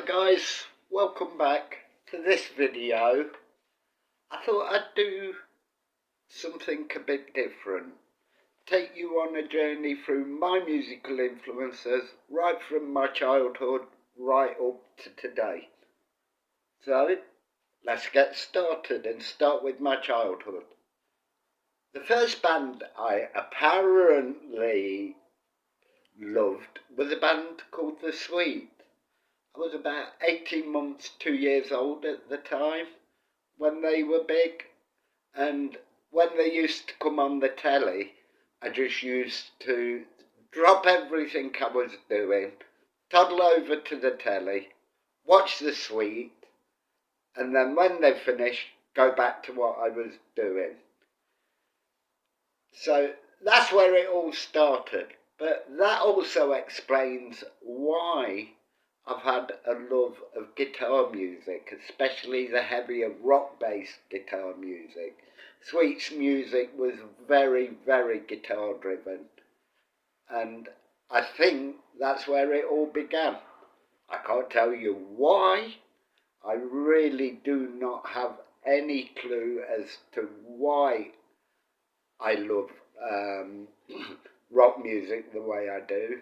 guys, welcome back to this video. I thought I'd do something a bit different. Take you on a journey through my musical influences right from my childhood right up to today. So let's get started and start with my childhood. The first band I apparently loved was a band called The Sweet. I was about 18 months, 2 years old at the time when they were big, and when they used to come on the telly, I just used to drop everything I was doing, toddle over to the telly, watch The Sweet, and then when they finished, go back to what I was doing. So that's where it all started, but that also explains why I've had a love of guitar music, especially the heavier rock-based guitar music. Sweet's music was very, very guitar-driven, and I think that's where it all began. I can't tell you why. I really do not have any clue as to why I love rock music the way I do.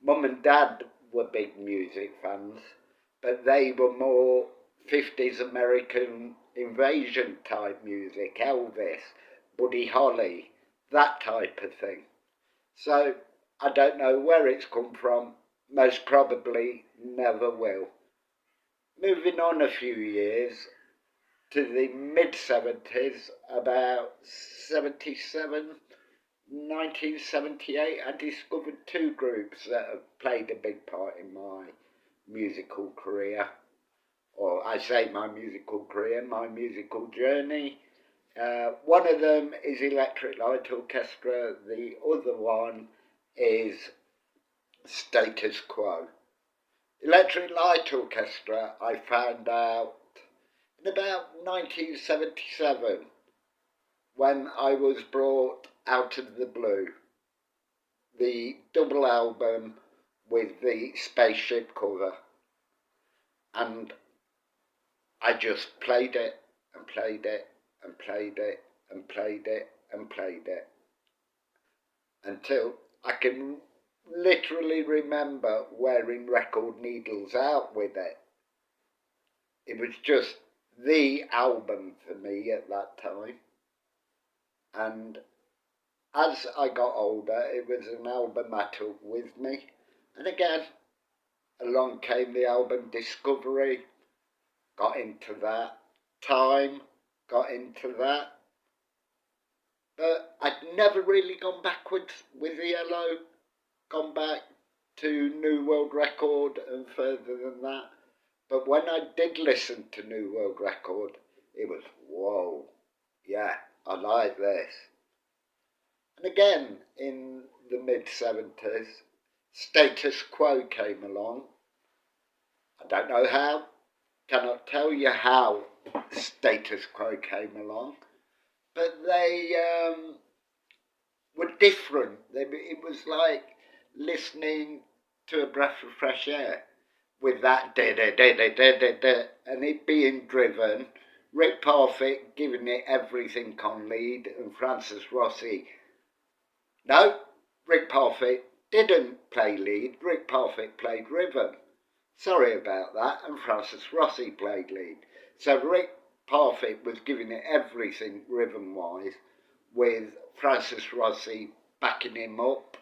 Mum and Dad were big music fans, but they were more 50s American invasion type music, Elvis, Buddy Holly, that type of thing. So I don't know where it's come from, most probably never will. Moving on a few years to the mid-70s, about 77, 1978, I discovered two groups that have played a big part in my musical career, or I say my musical career, my musical journey. One of them is Electric Light Orchestra, the other one is Status Quo. Electric Light Orchestra I found out in about 1977 when I was brought Out of the Blue, the double album with the spaceship cover, and I just played it and played it and played it and played it and played it until I can literally remember wearing record needles out with it. It was just the album for me at that time, and as I got older, it was an album I took with me. And again, along came the album Discovery, got into that. Time, got into that. But I'd never really gone backwards with ELO, gone back to New World Record and further than that. But when I did listen to New World Record, it was, whoa, yeah, I like this. And again, in the mid-70s, Status Quo came along. I don't know how, cannot tell you how Status Quo came along, but they were different. It was like listening to a breath of fresh air with that da-da-da-da-da-da-da, and it being driven, Rick Parfitt giving it everything on lead, and Francis Rossi. No, Rick Parfitt didn't play lead, Rick Parfitt played rhythm. Sorry about that, and Francis Rossi played lead. So Rick Parfitt was giving it everything rhythm-wise, with Francis Rossi backing him up,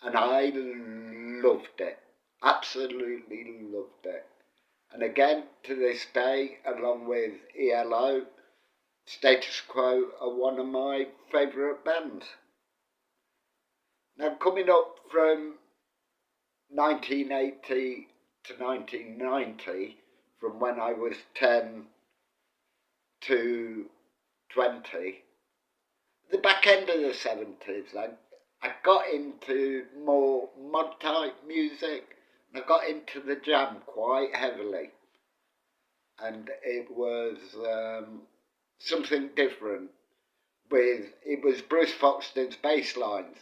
and I loved it, absolutely loved it. And again, to this day, along with ELO, Status Quo are one of my favourite bands. Now, coming up from 1980 to 1990, from when I was 10 to 20, the back end of the 70s, I got into more mod type music, and I got into the jam quite heavily. And it was something different. It was Bruce Foxton's bass lines,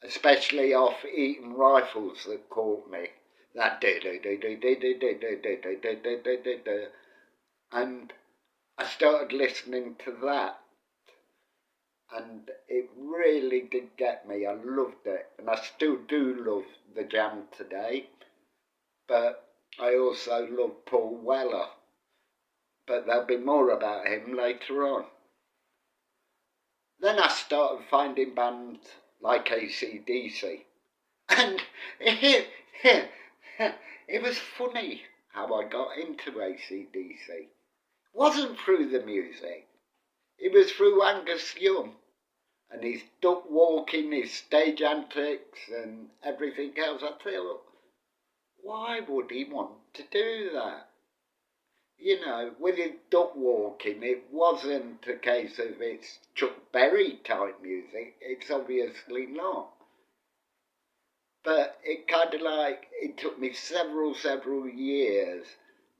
especially off Eaton Rifles, that caught me. that and I started listening to that, and it really did get me. I loved it, and I still do love the Jam today, but I also love Paul Weller, but there'll be more about him later on. Then I started finding bands like AC/DC, and it was funny how I got into AC/DC. Wasn't through the music, it was through Angus Young and his duck walking, his stage antics and everything else. I thought, why would he want to do that? You know, with his duck walking, it wasn't a case of it's Chuck Berry type music. It's obviously not. But it kind of like, it took me several years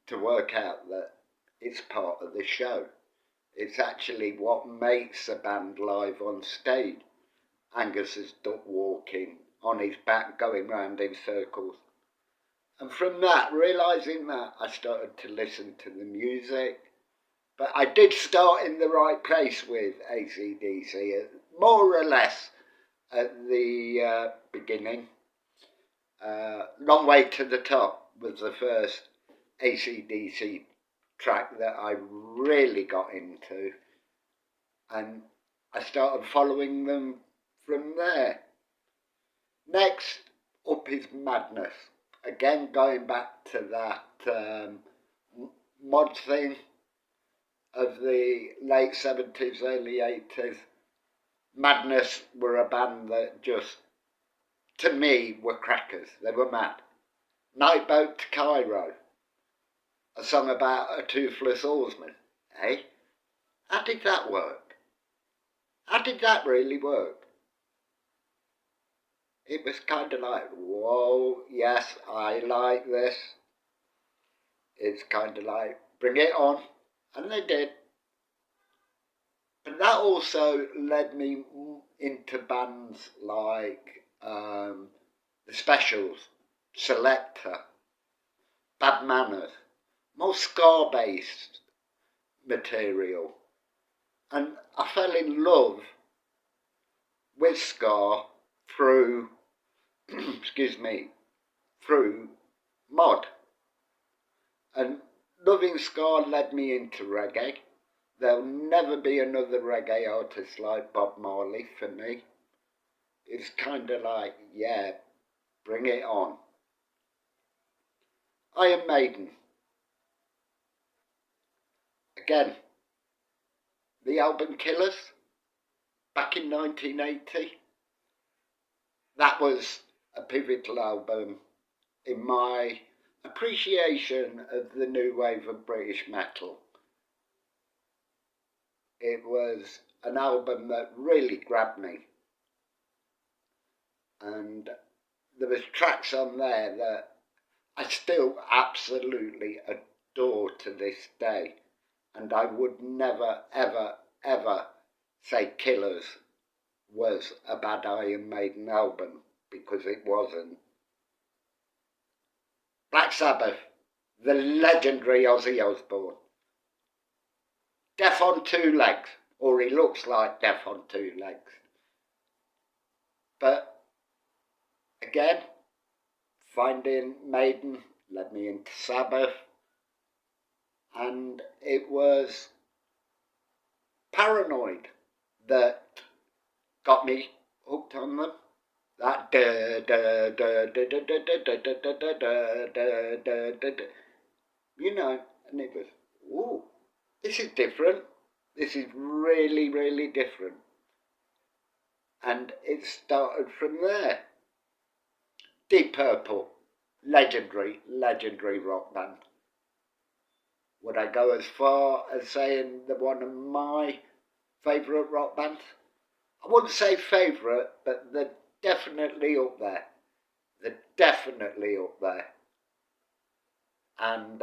to work out that it's part of the show. It's actually what makes a band live on stage. Angus's duck walking on his back, going round in circles. And from that, realising that, I started to listen to the music. But I did start in the right place with AC/DC, more or less at the beginning. Long Way to the Top was the first AC/DC track that I really got into, and I started following them from there. Next up is Madness. Again, going back to that mod thing of the late 70s, early 80s. Madness were a band that just, to me, were crackers. They were mad. Night Boat to Cairo, a song about a toothless oarsman. Eh? How did that work? How did that really work? It was kind of like, whoa, yes, I like this. It's kind of like, bring it on. And they did. But that also led me into bands like The Specials, Selector, Bad Manners, more ska-based material. And I fell in love with ska through, excuse me, through mod. And loving ska led me into reggae. There'll never be another reggae artist like Bob Marley for me. It's kind of like, yeah, bring it on. Iron Maiden. Again, the album Killers, back in 1980. That was a pivotal album in my appreciation of the new wave of British metal. It was an album that really grabbed me. And there was tracks on there that I still absolutely adore to this day. And I would never, ever say Killers was a bad Iron Maiden album, because it wasn't. Black Sabbath, the legendary Ozzy Osbourne. Death on Two Legs, or he looks like Death on Two Legs. But again, finding Maiden led me into Sabbath, and it was Paranoid that got me hooked on them. That you know, and it was, ooh, this is different. This is really, really different. And it started from there. Deep Purple, legendary rock band. Would I go as far as saying they're one of my favourite rock bands? I wouldn't say favourite, but they're definitely up there. They're definitely up there. And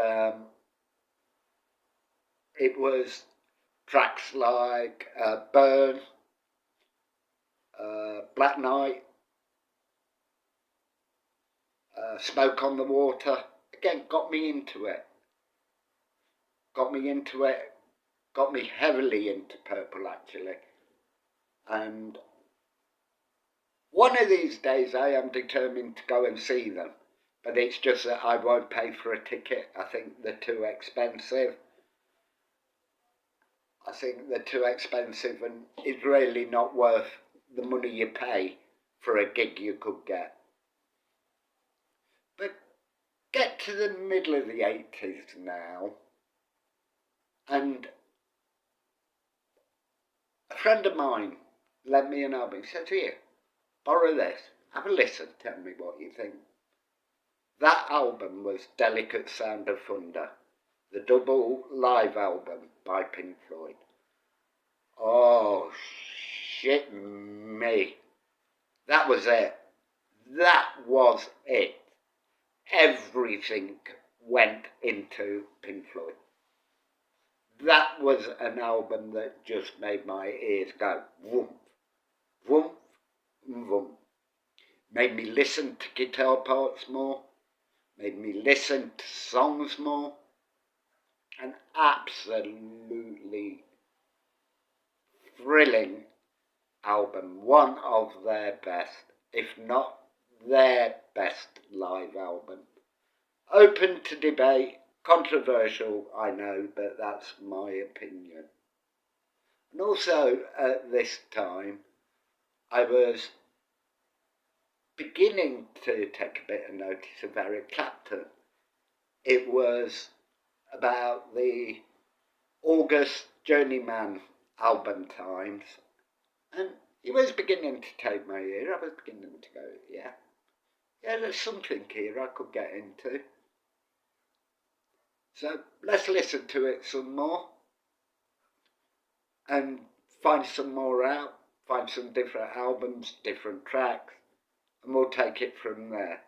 it was tracks like Burn, Black Knight, Smoke on the Water, again, got me into it. Got me heavily into Purple, actually. And one of these days I am determined to go and see them. But it's just that I won't pay for a ticket. I think they're too expensive. And it's really not worth the money you pay for a gig you could get. But get to the middle of the 80s now, and a friend of mine lent me an album. He said, "Here, borrow this, have a listen, tell me what you think." That album was Delicate Sound of Thunder, the double live album by Pink Floyd. Oh, shit me. That was it. That was it. Everything went into Pink Floyd. That was an album that just made my ears go whoomp, whoomp, whoomp. Made me listen to guitar parts more. Made me listen to songs more. An absolutely thrilling album. One of their best, if not their best live album. Open to debate, controversial, I know, but that's my opinion. And also at this time, I was beginning to take a bit of notice of Eric Clapton. It was about the August Journeyman album times, and he was beginning to take my ear. I was beginning to go, yeah, there's something here I could get into. So let's listen to it some more and find some more out, find some different albums, different tracks, and we'll take it from there.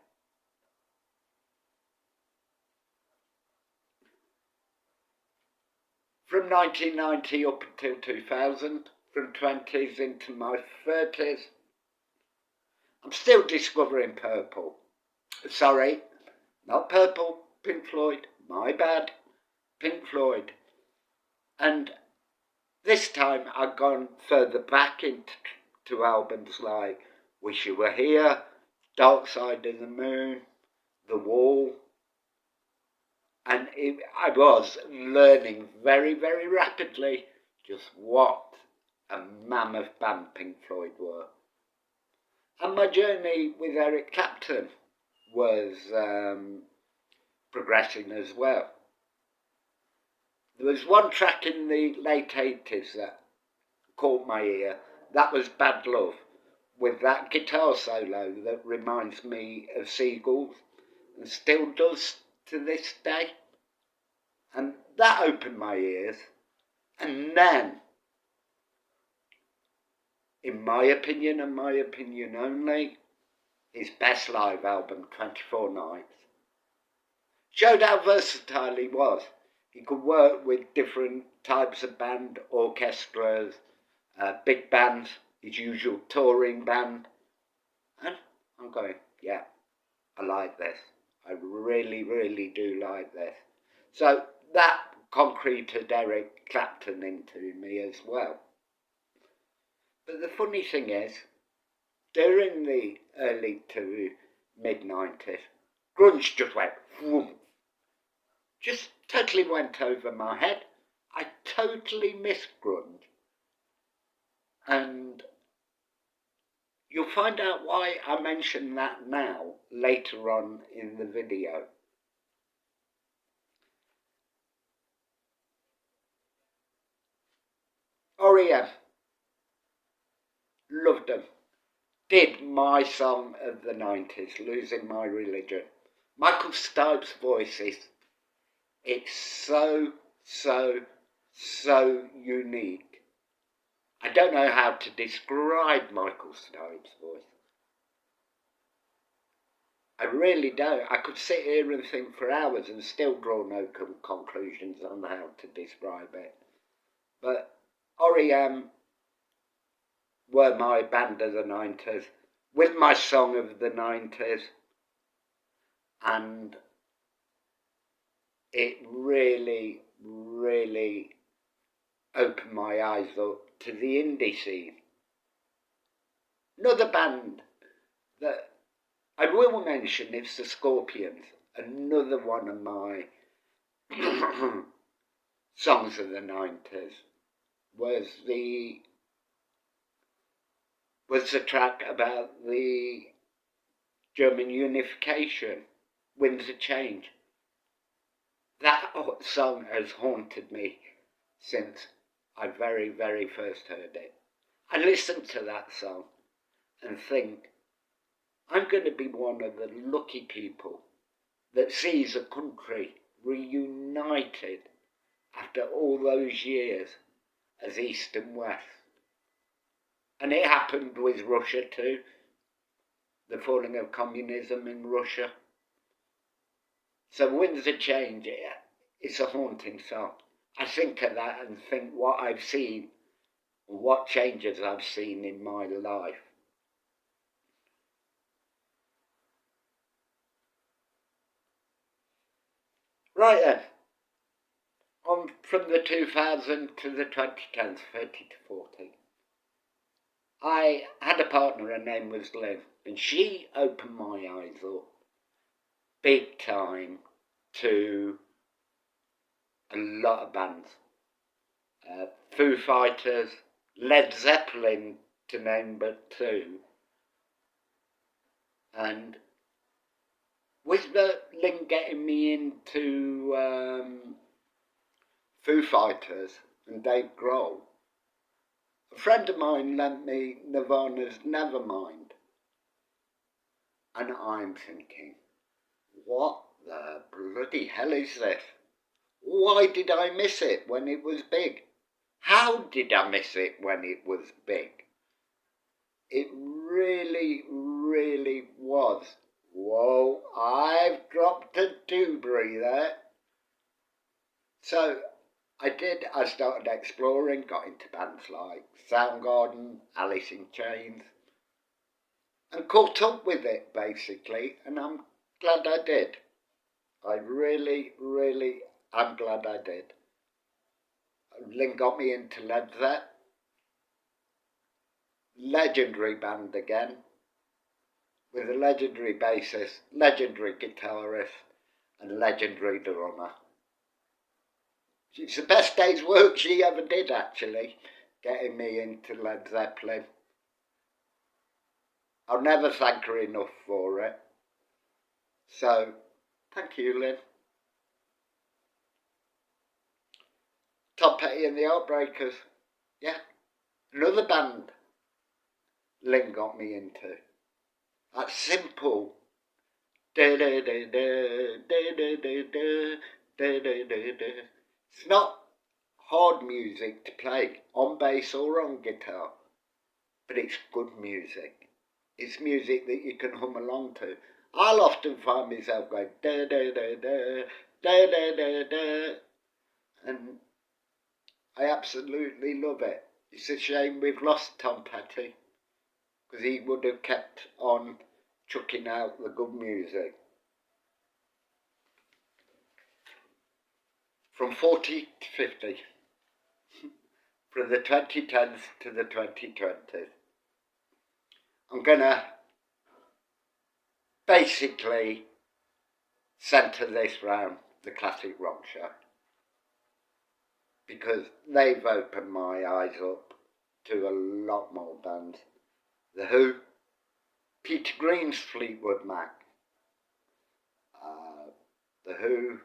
From 1990 up until 2000, from 20s into my 30s, I'm still discovering Purple. Sorry, not Purple, Pink Floyd, my bad, Pink Floyd. And this time I've gone further back into albums like Wish You Were Here, Dark Side of the Moon, The Wall. And I was learning very, very rapidly just what a mammoth band Pink Floyd were. And my journey with Eric Clapton was progressing as well. There was one track in the late 80s that caught my ear. That was Bad Love, with that guitar solo that reminds me of Seagulls and still does to this day. And that opened my ears. And then, in my opinion and my opinion only, his best live album, 24 Nights, showed how versatile he was. He could work with different types of band, orchestras, big bands, his usual touring band. And I'm going, yeah, I like this. I really, really do like this. So that concreted Eric Clapton into me as well. But the funny thing is, during the early to mid-90s, grunge just went whoom. Just totally went over my head. I totally missed grunge. And you'll find out why I mention that now, later on in the video. R.E.M. Loved them. Did my song of the 90s, Losing My Religion. Michael Stipe's voice it's so unique. I don't know how to describe Michael Stipe's voice. I really don't. I could sit here and think for hours and still draw no conclusions on how to describe it. But R.E.M. were my band of the 90s, with my song of the 90s. and it really, really opened my eyes up to the indie scene. Another band that I will mention is the Scorpions, another one of my songs of the 90s was the track about the German unification, Winds of Change. That song has haunted me since I very, very first heard it. I listen to that song and think, I'm going to be one of the lucky people that sees a country reunited after all those years as East and West. And it happened with Russia too, the falling of communism in Russia. So Winds of Change, it's a haunting song. I think of that and think what I've seen, what changes I've seen in my life. Right then, on from the 2000 to the 2010s, 30 to 40. I had a partner, her name was Lynn, and she opened my eyes up big time to a lot of bands. Foo Fighters, Led Zeppelin, to name but two. And with Lynn getting me into Foo Fighters and Dave Grohl, a friend of mine lent me Nirvana's Nevermind. And I'm thinking, what the bloody hell is this? Why did I miss it when it was big? How did I miss it when it was big? It really, really was. Whoa, I've dropped a doobrey there. So I started exploring, got into bands like Soundgarden, Alice in Chains, and caught up with it basically, and I'm glad I did. I really, really am glad I did. Lynn got me into Led Zeppelin, legendary band again, with a legendary bassist, legendary guitarist, and legendary drummer. It's the best day's work she ever did, actually, getting me into Led Zeppelin. I'll never thank her enough for it. So, thank you, Lynn. Tom Petty and the Heartbreakers. Yeah, another band Lynn got me into. That simple. It's not hard music to play on bass or on guitar, but it's good music. It's music that you can hum along to. I'll often find myself going da da da da da da da da, and I absolutely love it. It's a shame we've lost Tom Petty, because he would have kept on chucking out the good music. From 40 to 50, from the 2010s to the 2020s. I'm gonna basically centre this round the classic rock show, because they've opened my eyes up to a lot more bands. The Who, Peter Green's Fleetwood Mac, The Who,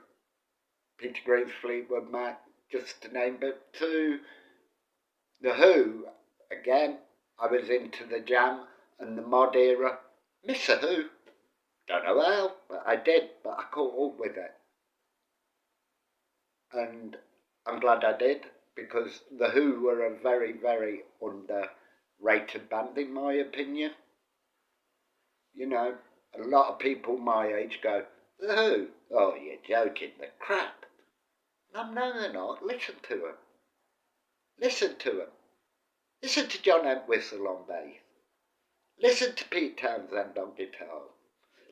Peter Green's Fleetwood Mac, just to name but two. The Who, again, I was into the Jam and the mod era. Miss The Who, don't know how, but I did, but I caught up with it. And I'm glad I did, because The Who were a very, very underrated band in my opinion. You know, a lot of people my age go, The Who? Oh, you're joking, they're crap. No, they're not. Listen to them. Listen to them. Listen to John Entwistle on bass. Listen to Pete Townsend on guitar.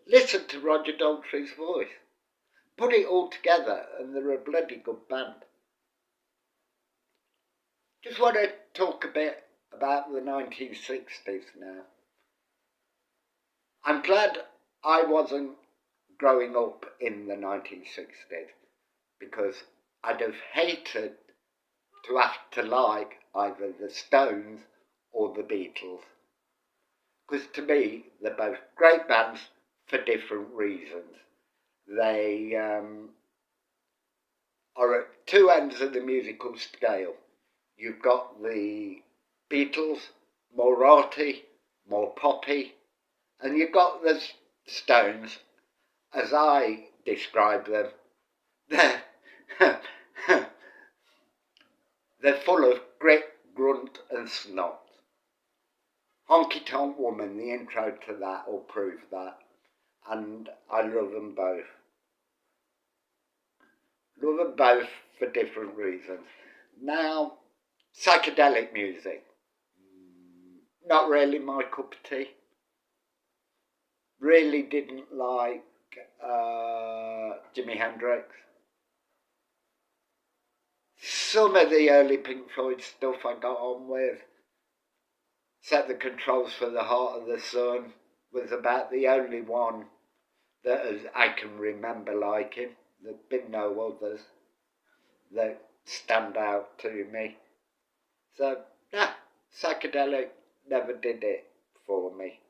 listen to Roger Daltrey's voice. Put it all together and they're a bloody good band. Just want to talk a bit about the 1960s now. I'm glad I wasn't growing up in the 1960s because I'd have hated to have to like either the Stones or the Beatles. Because to me, they're both great bands for different reasons. They are at two ends of the musical scale. You've got the Beatles, more arty, more poppy, and you've got the Stones, as I describe them. They're full of grit, grunt and snot. Honky Tonk Woman, the intro to that will prove that. And I love them both. Love them both for different reasons. Now, psychedelic music. Not really my cup of tea. Really didn't like Jimi Hendrix. Some of the early Pink Floyd stuff I got on with. Set the Controls for the Heart of the Sun was about the only one that I can remember liking. There's been no others that stand out to me. So, yeah, psychedelic never did it for me.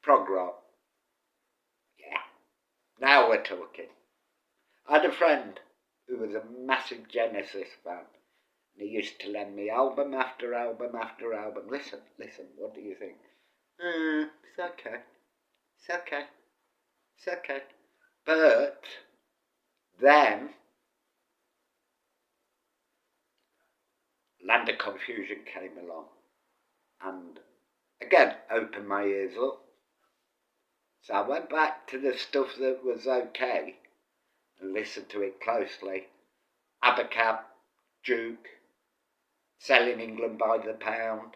Prog rock. Yeah, now we're talking. I had a friend who was a massive Genesis fan. And he used to lend me album after album after album. Listen, what do you think? It's okay. It's okay. It's okay. But then Land of Confusion came along and again opened my ears up. So I went back to the stuff that was okay and listened to it closely. Abacab, Duke, Selling England by the Pound,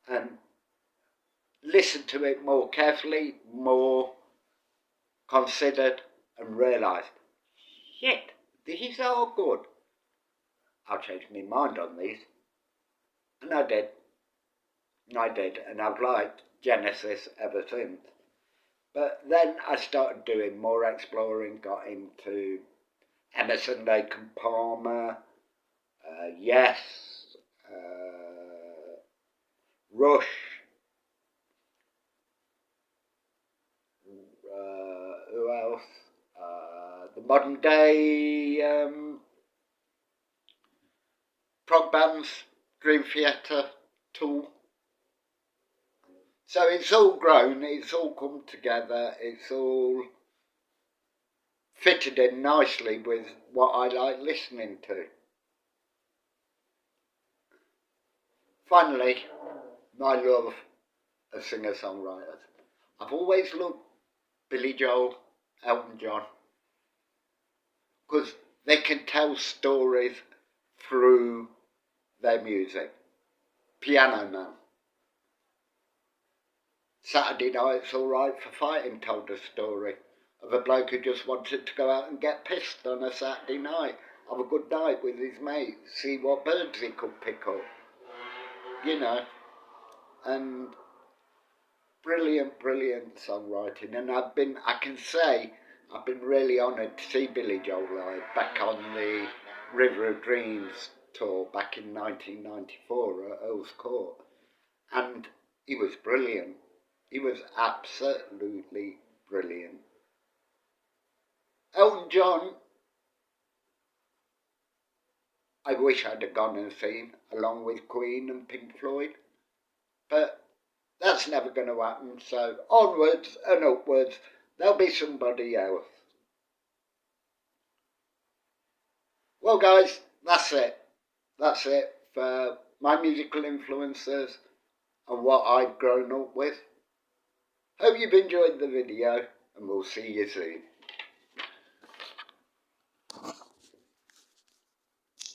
and listened to it more carefully, more considered, and realised, shit, these are good. I'll change my mind on these. And I did. And I've liked Genesis ever since. But then I started doing more exploring, got into Emerson, Lake and Palmer, Yes, Rush, who else? The modern day prog bands, Dream Theater, Tool. So it's all grown, it's all come together, it's all fitted in nicely with what I like listening to. Finally, my love of singer-songwriters. I've always loved Billy Joel, Elton John, because they can tell stories through their music. Piano Man. Saturday Night's Alright for Fighting told a story of a bloke who just wanted to go out and get pissed on a Saturday night, have a good night with his mates, see what birds he could pick up, you know, and brilliant songwriting. And I can say I've been really honoured to see Billy Joel live back on the River of Dreams tour back in 1994 at Earl's Court, and he was brilliant. He was absolutely brilliant. Elton John, I wish I'd have gone and seen, along with Queen and Pink Floyd, but that's never going to happen, so onwards and upwards, there'll be somebody else. Well guys, that's it. That's it for my musical influences and what I've grown up with. Hope you've enjoyed the video, and we'll see you soon.